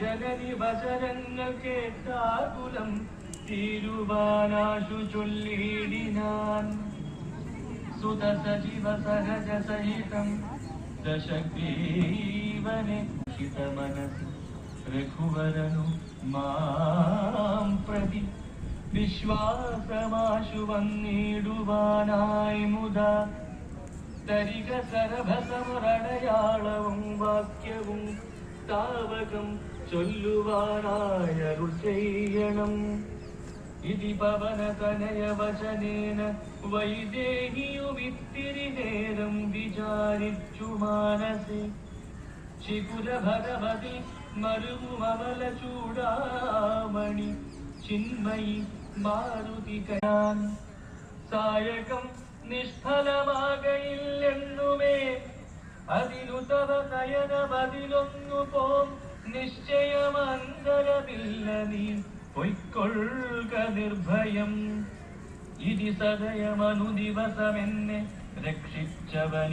ജനനി വചനങ്ങൾ കേട്ടാകുലം തീരുവാനാശു ചൊല്ലിടിനാൻ. സുത സജീവ സഹജ സഹിതം ദശഗ്രീവനെ മനസ് രഘുവരനു മാം പ്രതി വിശ്വാസമാശു വന്നിടുവാനായി മുതാ തരിക സരഭസമൊരടയാളവും വാക്യവും താവകം ചൊല്ലുവാനായരുൾ ചെയ്യണം. ഇതി പവനതനയ വചനേന വൈദേഹിയുമിത്തിരി നേരം വിചാരിച്ചു മാനസേ. ശിഖുര ഭഗവതി മരുമമല ചൂടാമണി ചിന്മയി മാരുതി കയാൻ സായകം നിഷ്ഫലമാകയില്ലെന്നുമേ അതിനു തവ നയനമതിലൊന്നു പോം നിശ്ചയമന്തരമില്ല നീ പൊയ്ക്കൊള്ളുക നിർഭയം. ഇതി സദയമനു ദിവസമെന്നെ രക്ഷിച്ചവൻ